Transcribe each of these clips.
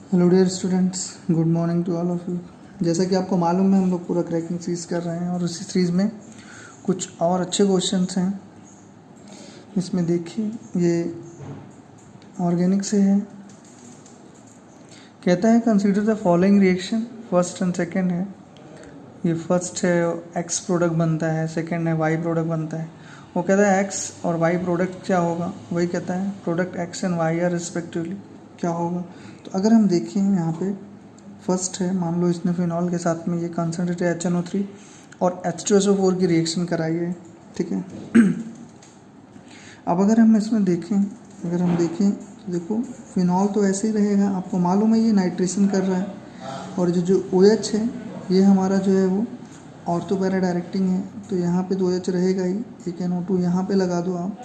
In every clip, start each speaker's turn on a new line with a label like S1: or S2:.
S1: Hello dear students, good morning to all of you. जैसा कि आपको मालूम है, हम लोग पूरा क्रैकिंग सीरीज़ कर रहे हैं और उसी सीरीज़ में कुछ और अच्छे क्वेश्चंस हैं। इसमें देखिए, ये ऑर्गेनिक से है। कहता है consider the following reaction, first and second है। ये फर्स्ट है एक्स प्रोडक्ट बनता है, सेकंड है वाई प्रोडक्ट बनता है। वो कहता है एक्स और वाई प्रोडक्ट क्या होगा, वही कहता है product x and y are respectively क्या होगा। तो अगर हम देखें यहाँ पे फर्स्ट है, मान लो इसने फिनॉल के साथ में ये कॉन्सेंट्रेटेड HNO3 और H2SO4 की रिएक्शन कराई है, ठीक है। अब अगर हम इसमें देखें, तो देखो फिनॉल तो ऐसे ही रहेगा, आपको मालूम है ये नाइट्रेशन कर रहा है। और जो OH है ये हमारा जो है वो ऑर्थो पैरा डायरेक्टिंग है, तो यहाँ पे तो OH रहेगा ही। एक NO2 यहाँ पे लगा दो आप,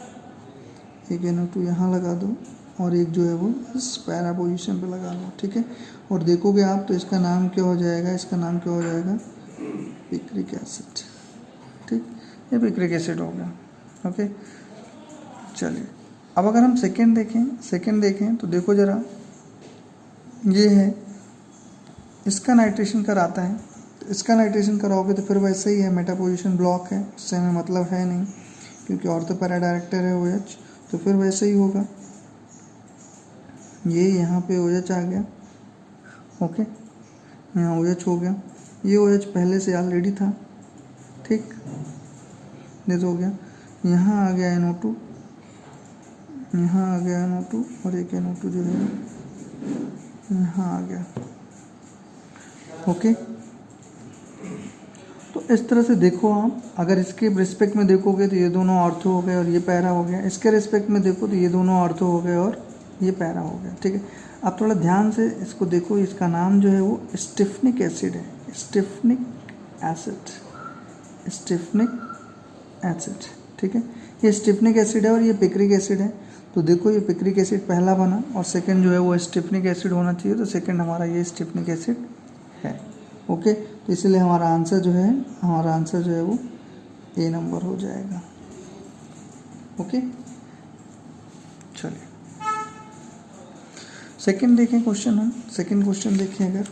S1: एक NO2 यहाँ लगा दो और एक जो है वो इस पैरा पोजीशन पे लगा लो, ठीक है। और देखोगे आप तो इसका नाम क्या हो जाएगा, पिक्रिक एसिड, ठीक। ये पिक्रिक एसिड हो गया, ओके। चलिए अब अगर हम सेकेंड देखें तो देखो ज़रा, ये है इसका नाइट्रेशन कराता है, तो इसका नाइट्रेशन कराओगे तो फिर वैसे ही है, मेटा पोजीशन ब्लॉक है, उससे हमें मतलब है नहीं क्योंकि ऑर्थो पैरा डायरेक्टर है OH, तो फिर वैसे ही होगा। ये यहाँ पे OH आ गया, ओके, यहाँ OH हो गया। ये OH पहले से ऑलरेडी था, ठीक, ये तो हो गया। यहाँ आ गया NO2, यहाँ आ गया NO2 और एक NO2 जो है यहाँ आ गया, ओके। तो इस तरह से देखो आप, अगर इसके रिस्पेक्ट में देखोगे तो ये दोनों ऑर्थो हो गए और ये पैरा हो गया। इसके रिस्पेक्ट में देखो तो ये दोनों ऑर्थो हो गए और ये पैरा हो गया, ठीक है। आप थोड़ा ध्यान से इसको देखो, इसका नाम जो है वो स्टिफनिक एसिड है, स्टिफनिक एसिड, ठीक है। ये स्टिफनिक एसिड है और ये पिक्रिक एसिड है। तो देखो ये पिक्रिक एसिड पहला बना और सेकंड जो है वो स्टिफनिक एसिड होना चाहिए, तो सेकंड हमारा ये स्टिफनिक एसिड है, ओके। तो इसलिए हमारा आंसर जो है वो A नंबर हो जाएगा, ओके। चलिए सेकंड देखें क्वेश्चन, हम सेकंड क्वेश्चन देखें अगर,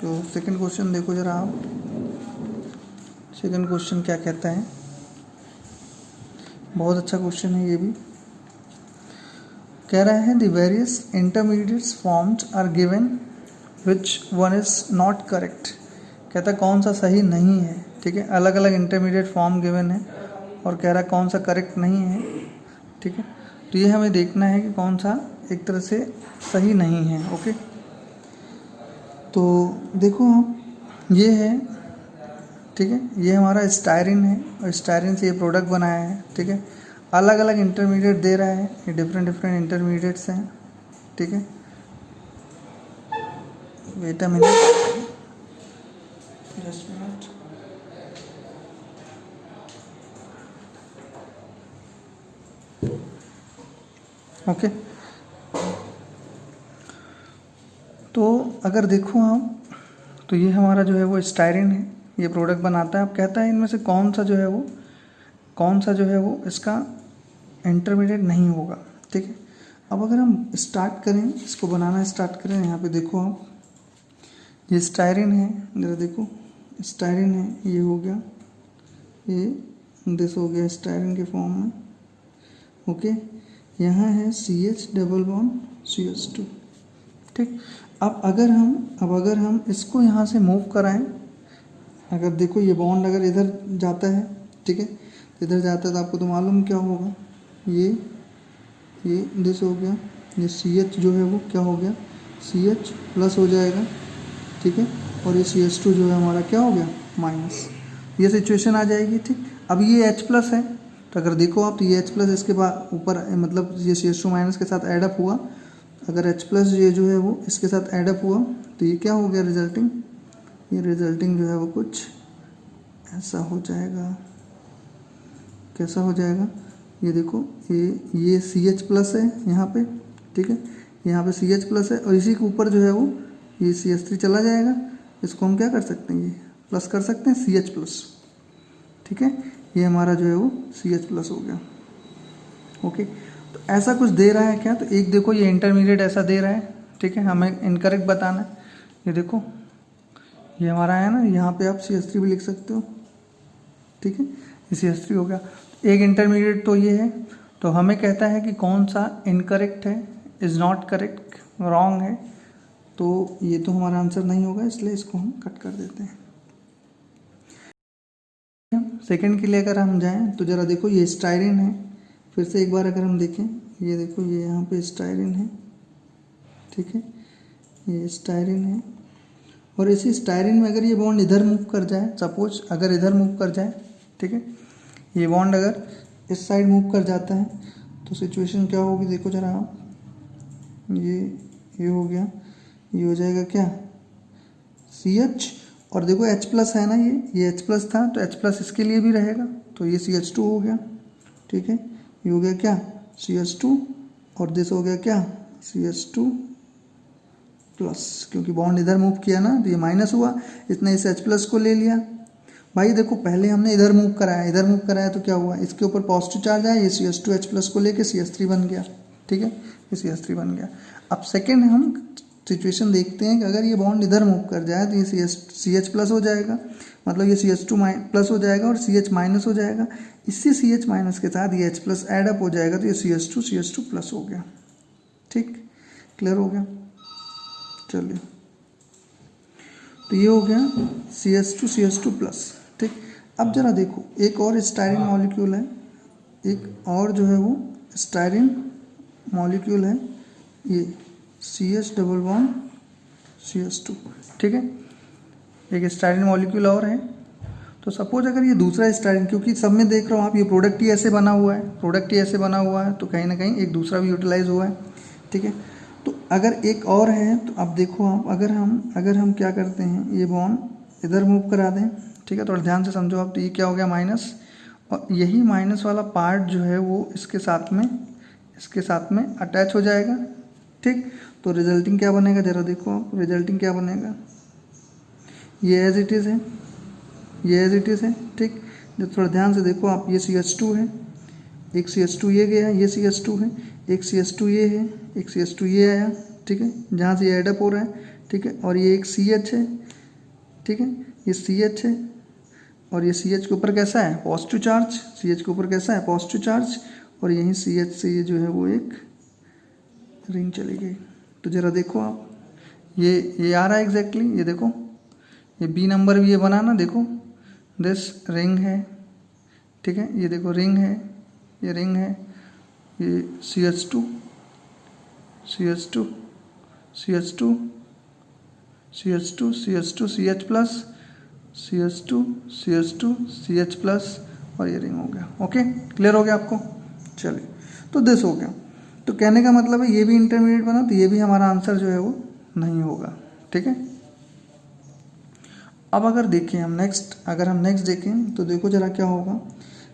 S1: तो सेकंड क्वेश्चन देखो जरा आप, सेकंड क्वेश्चन क्या कहता है। बहुत अच्छा क्वेश्चन है ये भी। कह रहा है the various intermediates formed are given which one is not correct. कहता है कौन सा सही नहीं है, ठीक है। अलग अलग इंटरमीडिएट फॉर्म गिवन है और कह रहा है कौन सा करेक्ट नहीं है, ठीक है। तो ये हमें देखना है कि कौन सा एक तरह से सही नहीं है, ओके। तो देखो आप, ये है, ठीक है, ये हमारा स्टायरिन है और स्टायरिन से ये प्रोडक्ट बनाया है, ठीक है। अलग अलग इंटरमीडिएट दे रहा है, ये डिफरेंट इंटरमीडिएट्स हैं, ठीक है। Wait a minute, just minute, okay. तो अगर देखो आप, तो ये हमारा जो है वो स्टायरिन है, ये प्रोडक्ट बनाता है। अब कहता है इनमें से कौन सा जो है वो इसका इंटरमीडिएट नहीं होगा, ठीक है। अब अगर हम स्टार्ट करें, इसको बनाना स्टार्ट करें, यहाँ पे देखो आप, ये स्टायरिन है, जरा देखो स्टायरिन है, ये हो गया, ये दिस हो गया स्टायरिन के फॉर्म में, ओके। यहाँ है CH डबल बॉन्ड CH2, ठीक। अब अगर हम इसको यहाँ से मूव कराएं, अगर देखो ये बॉन्ड अगर इधर जाता है, ठीक है, इधर जाता है तो आपको तो मालूम क्या होगा, ये दिस हो गया, ये CH जो है वो क्या हो गया, CH प्लस हो जाएगा, ठीक है। और ये CH2 जो है हमारा क्या हो गया, माइनस। ये सिचुएशन आ जाएगी, ठीक। अब ये H प्लस है, तो अगर देखो आप तो ये H प्लस इसके बाद ऊपर, मतलब ये CH2 माइनस के साथ एडअप हुआ, अगर H प्लस ये जो है वो इसके साथ एडअप हुआ तो ये क्या हो गया, रिजल्टिंग जो है वो कुछ ऐसा हो जाएगा। कैसा हो जाएगा, ये देखो, ये CH प्लस है यहाँ पे, ठीक है, यहाँ पे CH प्लस है और इसी के ऊपर जो है वो ये CH3 चला जाएगा। इसको हम क्या कर सकते हैं, ये प्लस कर सकते हैं, CH प्लस, ठीक है। ये हमारा जो है वो CH प्लस हो गया, ओके। तो ऐसा कुछ दे रहा है क्या, तो एक देखो ये इंटरमीडिएट ऐसा दे रहा है, ठीक है, हमें इनकरेक्ट बताना है। ये देखो ये हमारा है ना, यहाँ पे आप CH3 भी लिख सकते हो, ठीक है, ये CH3 हो गया। एक इंटरमीडिएट तो ये है, तो हमें कहता है कि कौन सा इनकरेक्ट है, इज़ नॉट करेक्ट, रॉन्ग है, तो ये तो हमारा आंसर नहीं होगा, इसलिए इसको हम कट कर देते हैं। सेकंड के लिए अगर हम जाएं तो ज़रा देखो ये स्टाइरिन है, फिर से एक बार अगर हम देखें, ये देखो ये यहाँ पे स्टाइरिन है, ठीक है, ये स्टाइरिन है, और इसी स्टाइरिन में अगर ये बॉन्ड इधर मूव कर जाए, सपोज अगर इधर मूव कर जाए, ठीक है, ये बॉन्ड अगर इस साइड मूव कर जाता है तो सिचुएशन क्या होगी, देखो जरा आप, ये हो गया, ये हो जाएगा क्या, CH, और देखो H प्लस है ना, ये H प्लस था, तो H प्लस इसके लिए भी रहेगा, तो ये CH2 हो गया, ठीक है, ये हो गया क्या, CH2, और दिस हो गया क्या, CH2 प्लस, क्योंकि बॉन्ड इधर मूव किया ना, तो ये माइनस हुआ, इसने इस H प्लस को ले लिया। भाई देखो पहले हमने इधर मूव कराया, तो क्या हुआ, इसके ऊपर पॉजिटिव चार्ज आया, ये CH2 H प्लस को लेके CH3 बन गया, ठीक है, ये CH3 बन गया। अब सेकेंड हम सिचुएशन देखते हैं कि अगर ये बॉन्ड इधर मूव कर जाए तो ये CH प्लस हो जाएगा, मतलब ये CH2 प्लस हो जाएगा और CH माइनस हो जाएगा, इससे CH माइनस के साथ ये H प्लस एडअप हो जाएगा, तो ये CH2 प्लस हो गया, ठीक, क्लियर हो गया। चलिए, तो ये हो गया CH2 प्लस, ठीक। अब जरा देखो एक और स्टाइरिन मॉलिक्यूल है, एक और जो है वो स्टाइरिन मॉलिक्यूल है, ये CH डबल बॉन्ड CH2, ठीक है, एक स्टाइरिन मॉलिक्यूल और है। तो सपोज अगर ये दूसरा स्टाइरिन, क्योंकि सब में देख रहे हो आप ये प्रोडक्ट ही ऐसे बना हुआ है, तो कहीं ना कहीं एक दूसरा भी यूटिलाइज हुआ है, ठीक है। तो अगर एक और है, तो अब देखो आप, अगर हम क्या करते हैं, ये बॉन्ड इधर मूव करा दें, ठीक है, थोड़ा ध्यान से समझो आप, तो ये क्या हो गया, माइनस, और यही माइनस वाला पार्ट जो है वो इसके साथ में अटैच हो जाएगा, ठीक। तो रिजल्टिंग क्या बनेगा, ज़रा देखो आप, रिजल्टिंग क्या बनेगा, ये एज इट इज़ है, ठीक। जब थोड़ा ध्यान से देखो आप, ये CH2 है, एक CH2 ये गया, ये CH2 है, एक CH2 ये है, एक CH2 ये आया, ठीक है, जहाँ से ये एडअप हो रहा है, ठीक है, और ये एक CH है, ठीक है, ये CH है, और ये CH के ऊपर कैसा है, पॉजिटिव चार्ज, CH के ऊपर कैसा है, पॉजिटिव चार्ज, और यहीं CH से ये जो है वो एक रिंग चली गई। तो ज़रा देखो आप, ये आ रहा है एग्जैक्टली, ये देखो, ये B नंबर भी ये बना ना, देखो दिस रिंग है, ठीक है, ये देखो रिंग है, ये रिंग है, ये CH2 CH plus CH plus, और ये रिंग हो गया, ओके, क्लियर हो गया आपको। चलिए, तो दिस हो गया, तो कहने का मतलब है ये भी इंटरमीडिएट बना, तो ये भी हमारा आंसर जो है वो नहीं होगा, ठीक है। अब अगर देखें हम नेक्स्ट देखें, तो देखो जरा क्या होगा,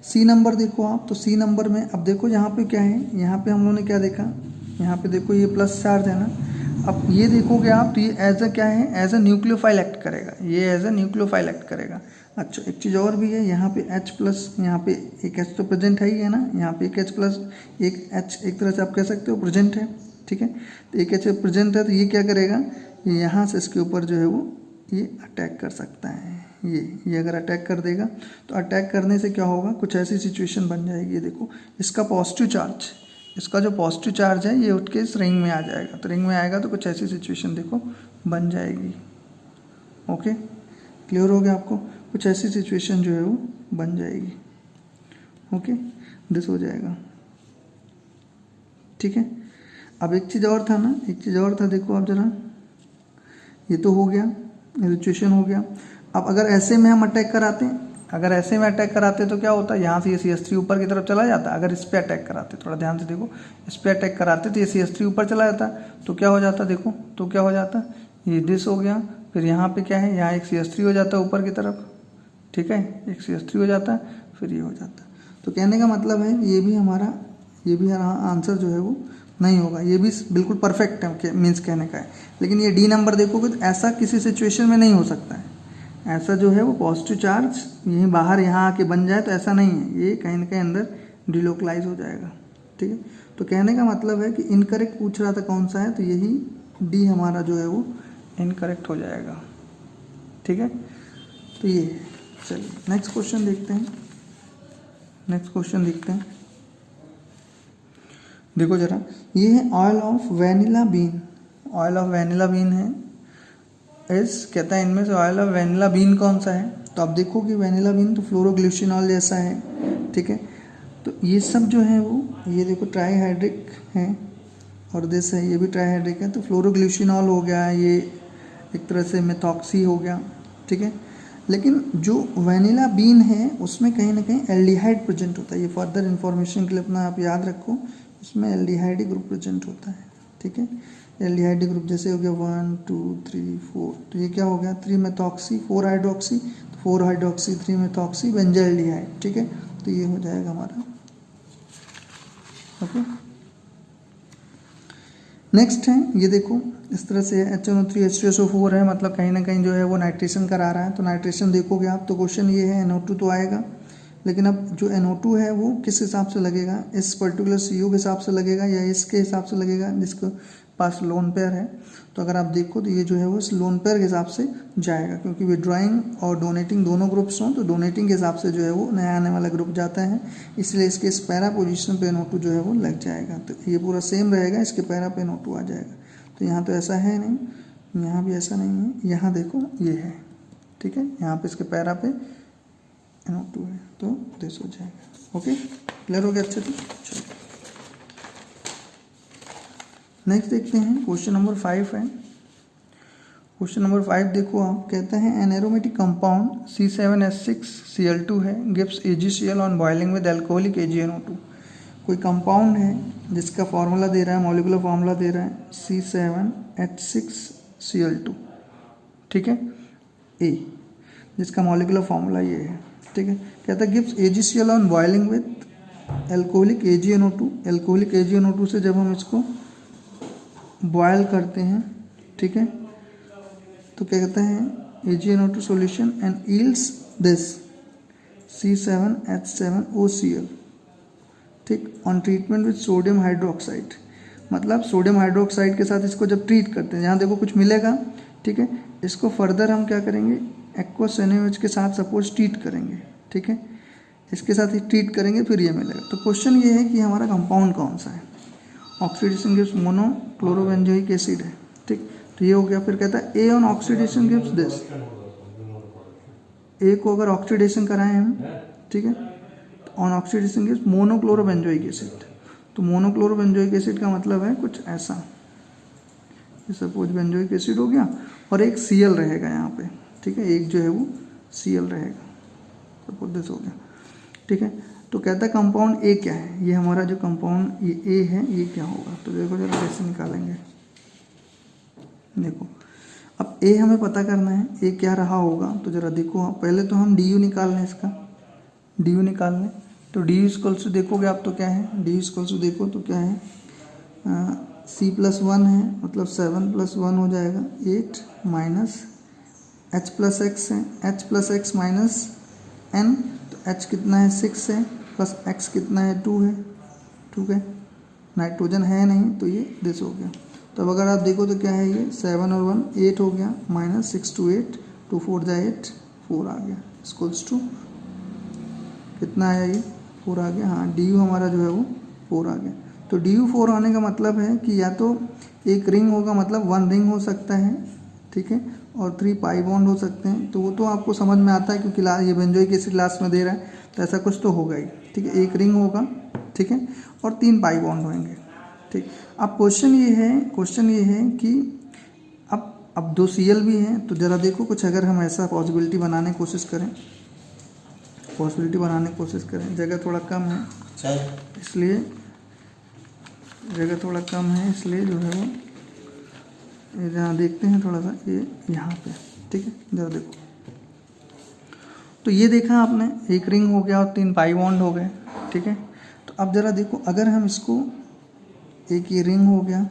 S1: C नंबर देखो आप, तो C नंबर में अब देखो यहाँ पे क्या है, यहाँ पे हम लोगों ने क्या देखा, यहाँ पे देखो ये प्लस चार्ज है ना, अब ये देखोगे आप, तो ये एज अ क्या है, एज अ न्यूक्लियोफाइल एक्ट करेगा, ये एज अ न्यूक्लियोफाइल एक्ट करेगा। अच्छा, एक चीज़ और भी है, यहाँ पे H प्लस, यहाँ पे एक H तो प्रेजेंट है ही है ना, यहाँ पे एक H प्लस, एक H एक तरह से आप कह सकते हो प्रेजेंट है, ठीक है, तो एक H प्रेजेंट है, तो ये क्या करेगा, यहाँ से इसके ऊपर जो है वो ये अटैक कर सकता है, ये अगर अटैक कर देगा, तो अटैक करने से क्या होगा, कुछ ऐसी सिचुएशन बन जाएगी, ये देखो इसका जो पॉजिटिव चार्ज है ये उठ के इस रिंग में आ जाएगा, तो रिंग में आएगा तो कुछ ऐसी सिचुएशन देखो बन जाएगी, ओके, क्लियर हो गया आपको, कुछ ऐसी सिचुएशन जो है वो बन जाएगी, ओके, दिस हो जाएगा, ठीक है। अब एक चीज़ और था देखो आप जरा, ये तो हो गया, सिचुएशन हो गया। अब अगर ऐसे में हम अटैक कराते तो क्या होता है, यहाँ से ये CH3 ऊपर की तरफ चला जाता, अगर इस पे अटैक कराते, थोड़ा ध्यान से देखो, इस पे अटैक कराते तो ये CH3 ऊपर चला जाता, तो क्या हो जाता, देखो तो क्या हो जाता, ये दिस हो गया, फिर यहाँ पे क्या है, यहाँ एक CH3 हो जाता ऊपर की तरफ, ठीक है, एक CH3 हो जाता, फिर ये हो जाता। तो कहने का मतलब है ये भी हमारा आंसर जो है वो नहीं होगा, ये भी बिल्कुल परफेक्ट है, मीन्स कहने का है। लेकिन ये D नंबर देखोगे तो ऐसा किसी सिचुएशन में नहीं हो सकता है, ऐसा जो है वो पॉजिटिव चार्ज यहीं बाहर यहाँ आके बन जाए, तो ऐसा नहीं है, ये कहीं ना कहीं अंदर डिलोकलाइज हो जाएगा, ठीक है। तो कहने का मतलब है कि इनकरेक्ट पूछ रहा था कौन सा है, तो यही डी हमारा जो है वो इनकरेक्ट हो जाएगा। ठीक है, तो ये है। चलिए नेक्स्ट क्वेश्चन देखते हैं। नेक्स्ट क्वेश्चन देखते हैं। देखो जरा, ये है oil of vanilla bean. Oil of vanilla bean है इस, कहता है इनमें से ऑयल ऑफ वैनिला बीन कौन सा है। तो आप देखो कि वैनिला बीन तो फ्लोरोग्लिसरॉल जैसा है। ठीक है, तो ये सब जो है वो, ये देखो ट्राईहाइड्रिक है और दिस है, ये भी ट्राईहाइड्रिक है। तो फ्लोरोग्लिसरॉल हो गया, ये एक तरह से मेथॉक्सी हो गया। ठीक है, लेकिन जो वैनिला बीन है उसमें कहीं ना कहीं एल्डिहाइड प्रेजेंट होता है। ये फर्दर इन्फॉर्मेशन के लिए अपना आप याद रखो, उसमें एल्डिहाइड ग्रुप प्रेजेंट होता है। ठीक है, एल्डिहाइड ग्रुप जैसे हो गया 1 2 3 4, तो ये क्या हो गया 3 methoxy 4 hydroxy, 4 hydroxy 3 methoxy benzaldehyde. ठीक है, तो ये हो जाएगा हमारा। ओके, नेक्स्ट है, ये देखो इस तरह से HNO3 H2SO4 है, मतलब कहीं ना कहीं जो है वो नाइट्रेशन करा रहा है। तो नाइट्रेशन देखोगे आप तो क्वेश्चन ये है NO2 तो आएगा, लेकिन अब जो NO2 है वो किस हिसाब से लगेगा, इस पर्टिकुलर CO के हिसाब से लगेगा या इसके हिसाब से लगेगा जिसके पास लोन पेयर है। तो अगर आप देखो तो ये जो है वो इस लोन पेयर के हिसाब से जाएगा, क्योंकि विड्रॉइंग और डोनेटिंग दोनों ग्रुप्स हों तो डोनेटिंग के हिसाब से जो है वो नया आने वाला ग्रुप जाता है, इसलिए इसके इस पैरा पोजीशन पे NO2 जो है वो लग जाएगा। तो ये पूरा सेम रहेगा, इसके पैरा पे NO2 आ जाएगा। तो यहाँ तो ऐसा है नहीं, यहाँ भी ऐसा नहीं है, यहाँ देखो ये है। ठीक है, यहाँ पे इसके पैरा पे NO2 है, तो दिस हो जाएगा। ओके, क्लियर हो गया अच्छे से। चलो नेक्स्ट देखते हैं, क्वेश्चन नंबर 5 है। क्वेश्चन नंबर 5 देखो आप, कहते हैं एन एरोमेटिक कंपाउंड C7H6Cl2 है gives AgCl on boiling with alcoholic AgNO2। कोई कंपाउंड है जिसका फार्मूला दे रहा है, मॉलिक्यूलर फार्मूला दे रहा है C7H6Cl2। ठीक है, ए जिसका मॉलिक्यूलर फार्मूला ये है। ठीक है, कहता है gives AgCl on boiling with alcoholic AgNO2। Alcoholic AgNO2 से जब हम इसको बॉयल करते हैं, ठीक है, तो क्या कहते हैं AgNO2 solution and yields this C7H7OCl। ठीक, on treatment with sodium hydroxide, मतलब सोडियम हाइड्रोक्साइड के साथ इसको जब ट्रीट करते हैं, यहाँ देखो कुछ मिलेगा। ठीक है, इसको फर्दर हम क्या करेंगे, एक्वस NaOH के साथ सपोज ट्रीट करेंगे। ठीक है, इसके साथ ही ट्रीट करेंगे, फिर ये मिलेगा। तो क्वेश्चन ये है कि हमारा कंपाउंड कौन सा है। ऑक्सीडेशन गिव्स मोनोक्लोरोबेंजोइक एसिड है। ठीक, तो ये हो गया। फिर कहता है ए ऑन ऑक्सीडेशन गिव्स दिस, ए को अगर ऑक्सीडेशन कराएं हम, ठीक है, ऑन ऑक्सीडेशन गिव्स मोनोक्लोरोबेंजोइक एसिड। तो मोनोक्लोरोबेंजोइक एसिड का मतलब है कुछ ऐसा, सपोज बेंजोइक एसिड हो गया और एक Cl रहेगा यहाँ पे। ठीक है, एक जो है वो Cl रहेगा, सपोज दिस हो गया। ठीक है, तो कहता है कंपाउंड ए क्या है, ये हमारा जो कंपाउंड ये ए है ये क्या होगा। तो देखो जरा कैसे निकालेंगे। देखो अब ए हमें पता करना है, ए क्या रहा होगा। तो जरा देखो, पहले तो हम DU निकाल लें, इसका DU निकाल लें। तो DU इक्वल्स टू देखोगे आप तो क्या है, DU इक्वल्स टू देखो तो क्या है, C+1 है, मतलब 7+1 हो जाएगा 8 माइनस H+X है, H+X माइनस N। तो H कितना है 6 है, प्लस X कितना है 2 है। ठीक है, नाइट्रोजन है नहीं, तो ये दिस हो गया। तो अब अगर आप देखो तो क्या है, ये 7 और 1 8 हो गया, माइनस 6 to 8 2 4 जा 8 4 आ गया, इक्वल्स टू कितना आया, ये 4 आ गया। हाँ, DU हमारा जो है वो 4 आ गया। तो DU 4 आने का मतलब है कि या तो एक रिंग होगा, मतलब 1 रिंग हो सकता है, ठीक है, और 3 पाई बॉन्ड हो सकते हैं। तो वो तो आपको समझ में आता है, क्योंकि ये बेंजोइक एसिड लास्ट में दे रहा है, तो ऐसा कुछ तो होगा ही। ठीक है, एक रिंग होगा, ठीक है, और 3 पाई बॉन्ड होंगे। ठीक, अब क्वेश्चन ये है कि अब 2 Cl भी हैं। तो ज़रा देखो कुछ अगर हम ऐसा पॉसिबिलिटी बनाने की कोशिश करें, जगह थोड़ा कम है इसलिए जो है वो जहाँ देखते हैं थोड़ा सा, ये यहाँ पे। ठीक है, जरा देखो, तो ये देखा आपने, एक रिंग हो गया और 3 पाई बॉन्ड हो गए। ठीक है, तो अब ज़रा देखो, अगर हम इसको, एक ये रिंग हो गया,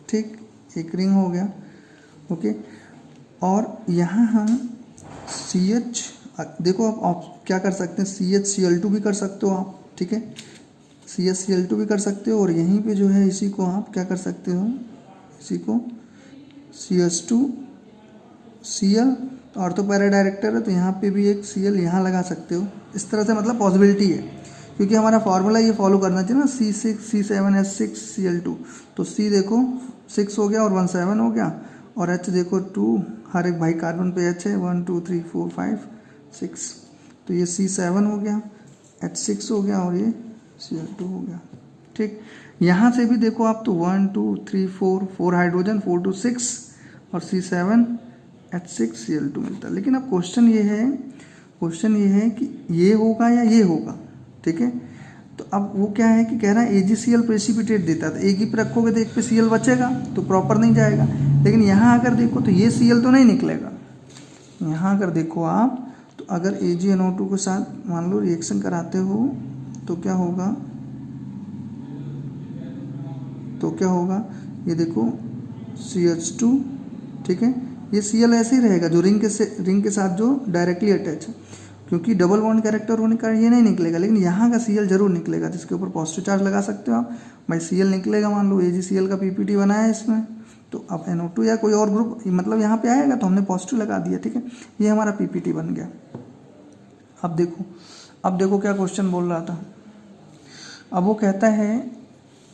S1: ठीक, एक रिंग हो गया, ओके, और यहाँ हम CH, देखो आप क्या कर सकते हैं, CHCl2 भी कर सकते हो आप। ठीक है, CHCl2 भी कर सकते हो, और यहीं पे जो है इसी को आप क्या कर सकते हो, इसी को CH2Cl, तो ऑर्थो पैरा डायरेक्टर है तो यहाँ पे भी एक Cl यहाँ लगा सकते हो। इस तरह से मतलब पॉसिबिलिटी है, क्योंकि हमारा फार्मूला ये फॉलो करना चाहिए ना, C6C7H6Cl2। तो C देखो 6 हो गया और 1 7 हो गया, और H देखो 2, हर एक भाई कार्बन पे H है, 1 2 3 4 5 6, तो ये C7 हो गया, H6 हो गया और ये Cl2 हो गया। ठीक, यहाँ से भी देखो आप तो 1 2 3 4 हाइड्रोजन, 4 2 6 और C7H6Cl2 मिलता है। लेकिन अब क्वेश्चन ये है कि ये होगा या ये होगा। ठीक है, तो अब वो क्या है कि कह रहा है AgCl प्रेसिपिटेट देता है, तो एक ही पे रखोगे तो एक पे Cl बचेगा तो प्रॉपर नहीं जाएगा। लेकिन यहाँ अगर देखो तो ये Cl तो नहीं निकलेगा। यहाँ अगर देखो आप तो अगर AgNO2 के साथ मान लो रिएक्शन कराते हो तो क्या होगा, ये देखो CH2, ठीक है, ये Cl ऐसे ही रहेगा जो रिंग के साथ जो डायरेक्टली अटैच है, क्योंकि डबल बॉन्ड कैरेक्टर होने का ये नहीं निकलेगा। लेकिन यहाँ का Cl जरूर निकलेगा, जिसके ऊपर पॉजिटिव चार्ज लगा सकते हो आप। भाई Cl निकलेगा, मान लो AgCl का PPT बनाया है इसमें, तो अब NO2 या कोई और ग्रुप मतलब यहाँ पे आएगा तो हमने पॉजिटिव लगा दिया। ठीक है, ये हमारा PPT बन गया। अब देखो क्या क्वेश्चन बोल रहा था। अब वो कहता है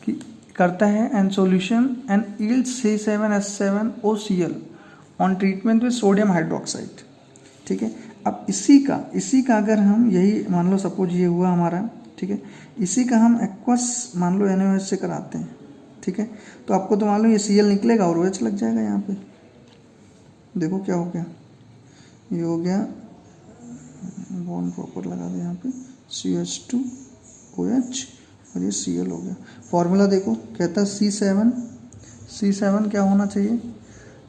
S1: कि करता है an solution and yield C7H7OCl on treatment with sodium hydroxide. ठीक है, अब इसी का अगर हम यही मान लो, सपोज ये हुआ हमारा, ठीक है, इसी का हम एक्वस मान लो NaOH से कराते हैं। ठीक है, तो आपको तो मान लो ये Cl निकलेगा और OH लग जाएगा। यहाँ पे देखो क्या हो गया, ये हो गया बॉन्ड प्रॉपर लगा दे यहाँ पे, CH2OH और ये Cl हो गया। फॉर्मूला देखो, कहता है C7 क्या होना चाहिए,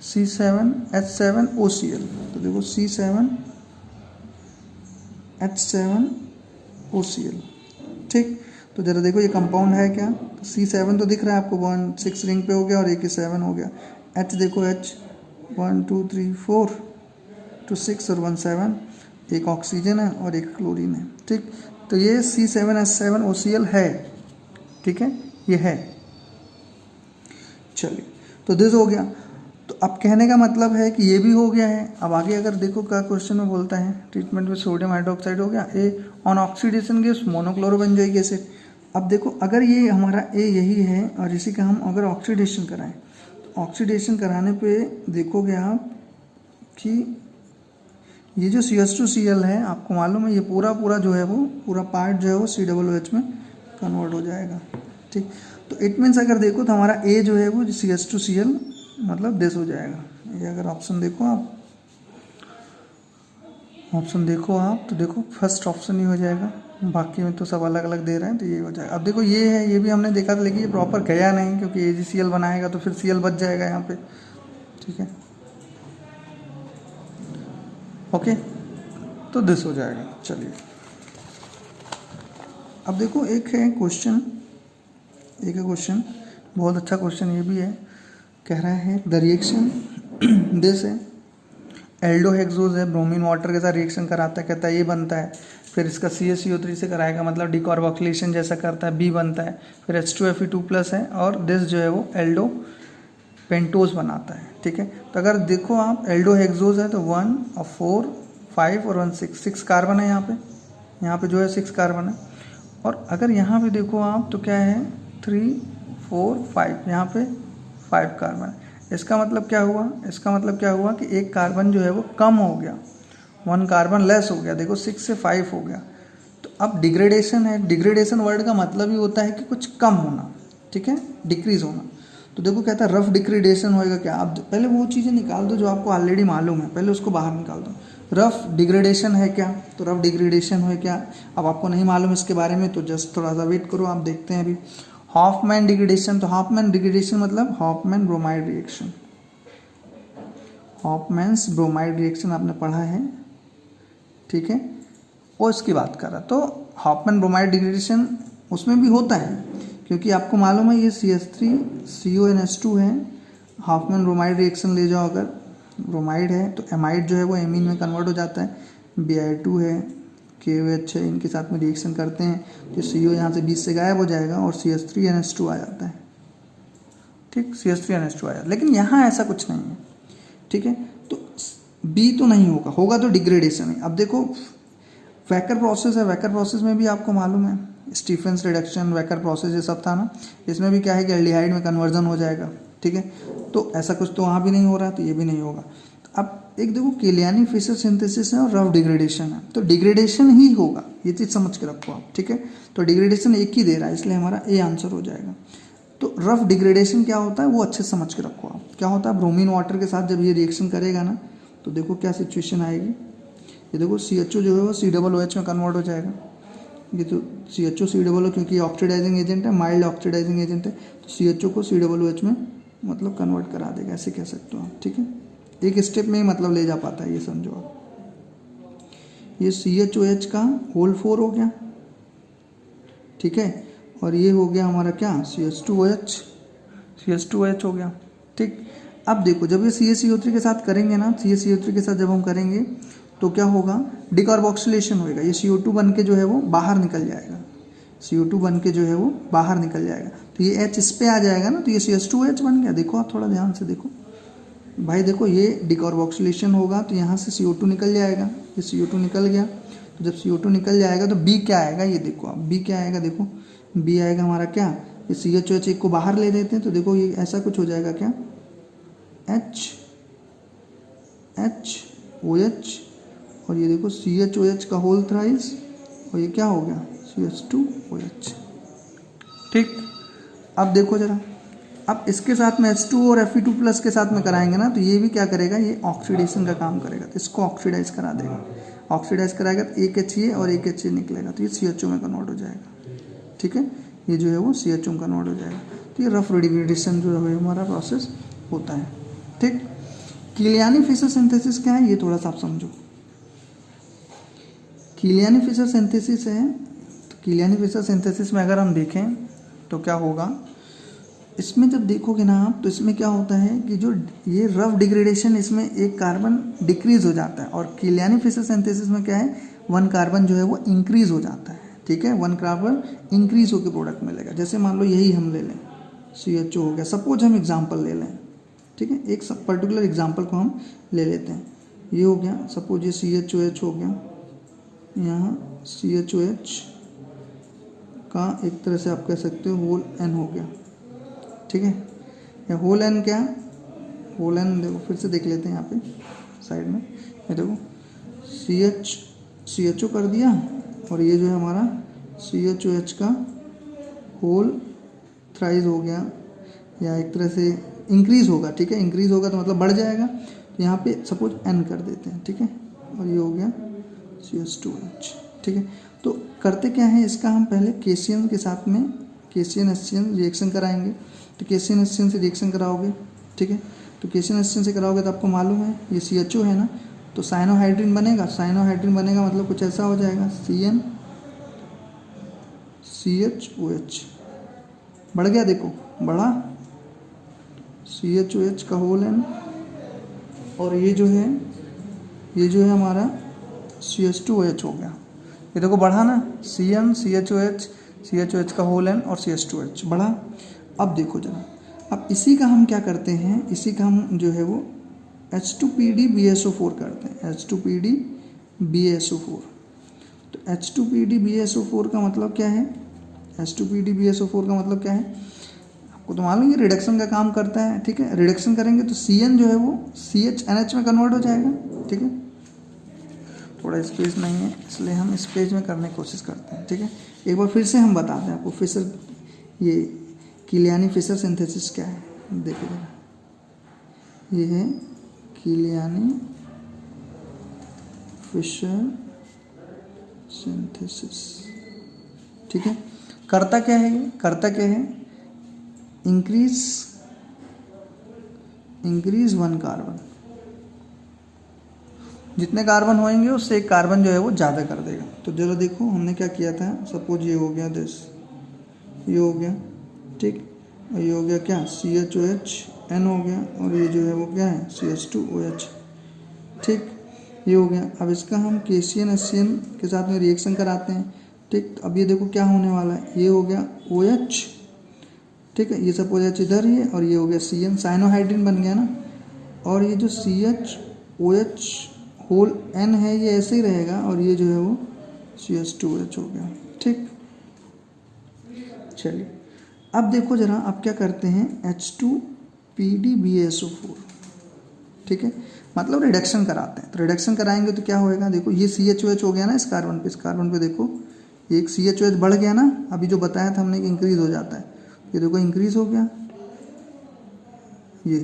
S1: C7H7OCl। तो देखो C7H7OCl। ठीक, तो जरा देखो ये कंपाउंड है क्या, तो C7 तो दिख रहा है आपको, बॉन्ड 6 रिंग पे हो गया और एक 7 हो गया। H देखो, H 1 2 3 4 2 6 और 1 7, एक ऑक्सीजन है और एक क्लोरीन है। ठीक, तो ये C7H7OCl है। ठीक है, ये है। चलिए, तो दिस हो गया। तो अब कहने का मतलब है कि ये भी हो गया है। अब आगे अगर देखो क्या क्वेश्चन में बोलता है, ट्रीटमेंट में सोडियम हाइड्रोक्साइड हो गया, ए ऑन ऑक्सीडेशन गैस मोनोक्लोरोबेंजोइक एसिड। अब देखो अगर ये हमारा ए यही है और इसी का हम अगर ऑक्सीडेशन कराएं, तो ऑक्सीडेशन कराने पे देखोगे आप कि ये जो CH2Cl है, आपको मालूम है ये पूरा जो है वो पूरा पार्ट जो है वो COOH में कन्वर्ट हो जाएगा। ठीक, तो इट मीन्स अगर देखो तो हमारा ए जो है वो CH2Cl मतलब दिस हो जाएगा। ये अगर ऑप्शन देखो आप तो देखो फर्स्ट ऑप्शन ही हो जाएगा, बाकी में तो सब अलग अलग दे रहे हैं, तो ये हो जाएगा। अब देखो ये है, ये भी हमने देखा था, लेकिन ये प्रॉपर गया नहीं, क्योंकि AgCl बनाएगा तो फिर Cl बच जाएगा यहाँ पे। ठीक है, ओके, तो दिस हो जाएगा। चलिए, अब देखो एक है क्वेश्चन बहुत अच्छा क्वेश्चन ये भी है। कह रहा है द रिएक्शन दिस है एल्डोहेक्सोज है, ब्रोमीन वाटर के साथ रिएक्शन कराता है, कहता है ये बनता है, फिर इसका CaCO3 से कराएगा, मतलब डिकार्बोक्सिलेशन जैसा करता है, B बनता है, फिर H2Fe2+ है, और दिस जो है वो एल्डो पेंटोज बनाता है। ठीक है, तो अगर देखो आप एल्डोहेक्सोज है तो 1 और 4 5 और 1 6 कार्बन है यहाँ पे जो है 6 कार्बन है। और अगर यहाँ पे देखो आप तो क्या है 3 4 5, यहाँ पे 5 कार्बन है। इसका मतलब क्या हुआ कि एक कार्बन जो है वो कम हो गया, 1 कार्बन लेस हो गया। देखो 6 से 5 हो गया। तो अब डिग्रेडेशन है, डिग्रेडेशन वर्ड का मतलब ही होता है कि कुछ कम होना। ठीक है, डिक्रीज होना। तो देखो कहता है रफ डिग्रेडेशन होएगा क्या। आप पहले वो चीज़ें निकाल दो जो आपको ऑलरेडी मालूम है, पहले उसको बाहर निकाल दो। रफ डिग्रेडेशन है क्या, तो रफ डिग्रेडेशन है क्या, अब आपको नहीं मालूम इसके बारे में तो जस्ट थोड़ा सा वेट करो, आप देखते हैं अभी। हॉफमैन डिग्रेडेशन, तो हॉफमैन डिग्रेडेशन मतलब Hoffmann bromide reaction, Hoffmann's bromide reaction आपने पढ़ा है। ठीक है, और इसकी बात कर रहा, तो हॉफमैन ब्रोमाइड डिग्रेडेशन उसमें भी होता है, क्योंकि आपको मालूम है ये CH3CONH2 है। हॉफमैन ब्रोमाइड रिएक्शन ले जाओ, अगर ब्रोमाइड है तो एमाइड जो है वो एमीन में कन्वर्ट हो जाता है। Bi2 है, KOH है, इनके साथ में रिएक्शन करते हैं तो CO यहाँ से 20 से गायब हो जाएगा और CH3NH2 आ जाता है। ठीक, CH3NH2 आया। लेकिन यहाँ ऐसा कुछ नहीं है, ठीक है, तो B तो नहीं होगा, होगा तो डिग्रेडेशन है। अब देखो वैकर प्रोसेस है, वैकर प्रोसेस में भी आपको मालूम है स्टीफेंस रिडक्शन, वैकर प्रोसेस ये सब था ना, इसमें भी क्या है कि एल्डिहाइड में कन्वर्जन हो जाएगा, ठीक है, तो ऐसा कुछ तो वहाँ भी नहीं हो रहा, तो ये भी नहीं होगा। अब एक देखो किलियानी फिशर सिंथेसिस है और रफ डिग्रेडेशन है, तो डिग्रेडेशन ही होगा, ये चीज़ समझ के रखो आप, ठीक है, तो डिग्रेडेशन एक ही दे रहा है, इसलिए हमारा ए आंसर हो जाएगा। तो रफ डिग्रेडेशन क्या होता है वो अच्छे से समझ के रखो आप, क्या होता है ब्रोमीन वाटर के साथ जब ये रिएक्शन करेगा ना, तो देखो क्या सिचुएशन आएगी। ये देखो CHO जो है वो COOH में कन्वर्ट हो जाएगा, ये तो CHO COO, क्योंकि ऑक्सीडाइजिंग एजेंट है, माइल्ड ऑक्सीडाइजिंग एजेंट है, तो CHO को COOH में मतलब कन्वर्ट करा देगा, ऐसे कह सकते हो आप, ठीक है, एक स्टेप में ही मतलब ले जा पाता है, ये समझो आप। ये CHOH का होल 4 हो गया, ठीक है, और ये हो गया हमारा क्या CH2OH हो गया, ठीक। अब देखो जब ये CaCO3 के साथ करेंगे ना, CaCO3 के साथ जब हम करेंगे तो क्या होगा, डिकार्बोक्सिलेशन होएगा, ये CO2 बन के जो है वो बाहर निकल जाएगा, CO2 बन के जो है वो बाहर निकल जाएगा, तो ये H इस पे आ जाएगा ना, तो ये CH2OH बन गया। देखो आप थोड़ा ध्यान से देखो भाई, देखो ये डिकार्बोक्सिलेशन होगा तो यहाँ से CO2 निकल जाएगा, ये CO2 निकल गया, तो जब CO2 निकल जाएगा तो B क्या आएगा, ये देखो आप B क्या आएगा, देखो B आएगा हमारा क्या, ये CHOH एक को बाहर ले देते हैं, तो देखो ये ऐसा कुछ हो जाएगा क्या, HOH, और ये देखो CHOH का होल थ्राइस, और ये क्या हो गया CH2OH, ठीक। अब देखो जरा, अब इसके साथ में H2 और Fe2+ के साथ में कराएंगे ना, तो ये भी क्या करेगा, ये ऑक्सीडेशन का काम करेगा, तो इसको ऑक्सीडाइज करा देगा, ऑक्सीडाइज कराएगा तो एक HA और एक HA निकलेगा, तो ये CHO में कन्वर्ट हो जाएगा, ठीक है, ये जो है वो CHO में कन्वर्ट हो जाएगा। तो ये रफ डिग्रेडेशन जो है हमारा प्रोसेस होता है, ठीक। किलियानी फिशर सिंथेसिस क्या है ये थोड़ा सा आप समझो। किलियानी फिशर सिंथेसिस है, तो किलियानी फिशर सिंथेसिस में अगर हम देखें तो क्या होगा, इसमें जब देखोगे ना आप, तो इसमें क्या होता है कि जो ये रफ डिग्रेडेशन, इसमें एक कार्बन डिक्रीज हो जाता है, और किलियानी फिशर सिंथेसिस में क्या है, 1 कार्बन जो है वो इंक्रीज हो जाता है, ठीक है, 1 कार्बन इंक्रीज होकर प्रोडक्ट मिलेगा। जैसे मान लो यही हम ले लें, CHO हो गया, सपोज हम एग्जाम्पल ले लें, ठीक है, एक सब पर्टिकुलर एग्जाम्पल को हम ले लेते हैं, ये हो गया, सपोज ये CHOH हो गया, यहाँ CHOH का एक तरह से आप कह सकते हो होल N हो गया, ठीक है, या होल N क्या, होल N देखो फिर से देख लेते हैं यहाँ पे साइड में, ये देखो CHO कर दिया, और ये जो है हमारा CHOH का होल थ्राइस हो गया, या एक तरह से इंक्रीज़ होगा, ठीक है, इंक्रीज़ होगा तो मतलब बढ़ जाएगा, तो यहाँ पे सपोज N कर देते हैं, ठीक है, और ये हो गया CH2OH, ठीक है। तो करते क्या है, इसका हम पहले KCN के साथ में KCN HCN रिएक्शन कराएंगे, तो KCN HCN से रिएक्शन कराओगे, ठीक है, तो KCN HCN से कराओगे तो आपको मालूम है ये CHO है ना, तो साइनोहाइड्रिन बनेगा, साइनोहाइड्रिन बनेगा मतलब कुछ ऐसा हो जाएगा, CnCHOH, बढ़ गया, देखो बढ़ा, CHOH का होल N, और ये जो है हमारा CH2OH हो गया, ये देखो बढ़ा ना, CnCHOH का होल N और CH2OH बढ़ा। अब देखो जरा, अब इसी का हम क्या करते हैं, इसी का हम जो है वो H2PdBSO4 करते हैं, H2PdBSO4, तो H2PdBSO4 का मतलब क्या है, H2PdBSO4 का मतलब क्या है, आपको तो मालूम है रिडक्शन का काम करता है, ठीक है, रिडक्शन करेंगे तो CN जो है वो CHNH में कन्वर्ट हो जाएगा, ठीक है, थोड़ा स्पेस नहीं है इसलिए हम स्पेस में करने की कोशिश करते हैं, ठीक है। एक बार फिर से हम बताते हैं आपको फिशर, ये किलियानी फिशर सिंथेसिस क्या है, देखिए जरा, ये है किलियानी फिशर सिंथेसिस, ठीक है। करता क्या है ये, करता क्या है, इंक्रीज 1 कार्बन, जितने कार्बन होंगे उससे एक कार्बन जो है वो ज़्यादा कर देगा। तो जरा देखो हमने क्या किया था, सपोज ये हो गया दिस, ये हो गया, ठीक, और ये हो गया क्या CHOH N हो गया, और ये जो है वो क्या है CH2OH, ठीक, ये हो गया। अब इसका हम KCN HCN के साथ में रिएक्शन कराते हैं, ठीक, तो अब ये देखो क्या होने वाला है, ये हो गया OH, ठीक है। ये सपोज H इधर ही है और ये हो गया CN, साइनोहाइड्रिन बन गया ना। और ये जो CHOH होल N है ये ऐसे ही रहेगा और ये जो है वो CH2H हो गया। ठीक, चलिए अब देखो जरा, आप क्या करते हैं H2PDBSO4, ठीक है, मतलब रिडक्शन कराते हैं। तो रिडक्शन कराएंगे तो क्या होएगा, देखो ये CHOH हो गया ना इस कार्बन पे, इस कार्बन पे देखो ये एक CHOH बढ़ गया ना, अभी जो बताया था हमने कि इंक्रीज हो जाता है, ये देखो इंक्रीज हो गया ये।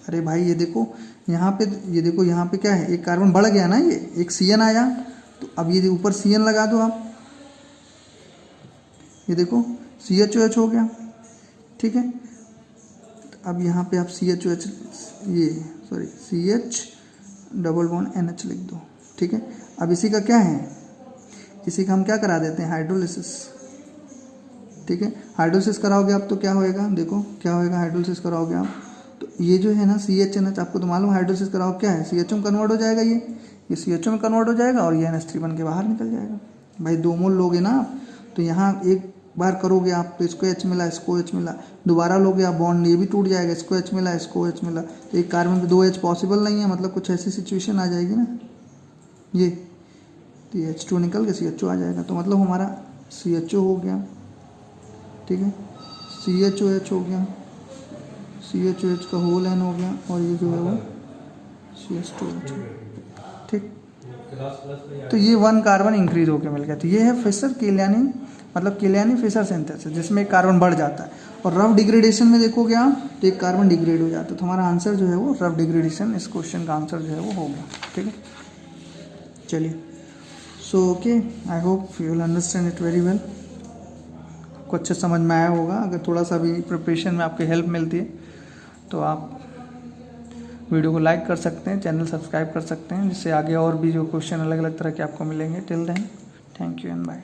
S1: अरे भाई ये देखो यहाँ पे, ये देखो यहाँ पे क्या है, एक कार्बन बढ़ गया ना, ये एक CN आया, तो अब ये ऊपर CN लगा दो आप, ये देखो CHOH हो गया, ठीक है। अब यहाँ पे आप CHOH ये CH डबल बॉन्ड NH लिख दो, ठीक है। अब इसी का क्या है, इसी का हम क्या करा देते हैं, हाइड्रोलिसिस, ठीक है। हाइड्रोलिसिस कराओगे आप तो क्या होएगा, देखो क्या होएगा, हाइड्रोलिसिस कराओगे आप तो ये जो है ना CHNH, आपको तो मालूम हाइड्रोलिसिस कराओ क्या है, CHO में कन्वर्ट हो जाएगा, ये CHO में कन्वर्ट हो जाएगा और ये NH3 बन के बाहर निकल जाएगा। भाई 2 मोल लोगे ना आप, तो यहाँ एक बार करोगे आप तो इसको H मिला, इसको H मिला, दोबारा लोगे आप बॉन्ड, ये भी टूट जाएगा, इसको H मिला, इसको H मिला, तो एक कार्बन पे 2 H पॉसिबल नहीं है, मतलब कुछ ऐसी सिचुएशन आ जाएगी ना, ये तो H2 निकल के CHO आ जाएगा, तो मतलब हमारा CHO हो गया, ठीक है, CHOH हो गया, CHOH का होल N हो गया और ये जो है वो CH2H, ठीक। तो ये 1 कार्बन इंक्रीज होकर मिल गया। तो ये है फिशर केलियानी, मतलब केलियानी फिशर सिंथेसिस, जिसमें एक कार्बन बढ़ जाता है। और रफ डिग्रेडेशन में देखोगे आप तो एक कार्बन डिग्रेड हो जाता है। तो हमारा आंसर जो है वो रफ डिग्रेडेशन, इस क्वेश्चन का आंसर जो है वो होगा, ठीक है। चलिए, so okay, I hope you will understand it very well. आपको अच्छे समझ में आया होगा। अगर थोड़ा सा भी प्रिपरेशन में आपकी हेल्प मिलती है तो आप वीडियो को लाइक कर सकते हैं, चैनल सब्सक्राइब कर सकते हैं, जिससे आगे और भी जो क्वेश्चन अलग अलग तरह के आपको मिलेंगे। Till then, thank you and bye.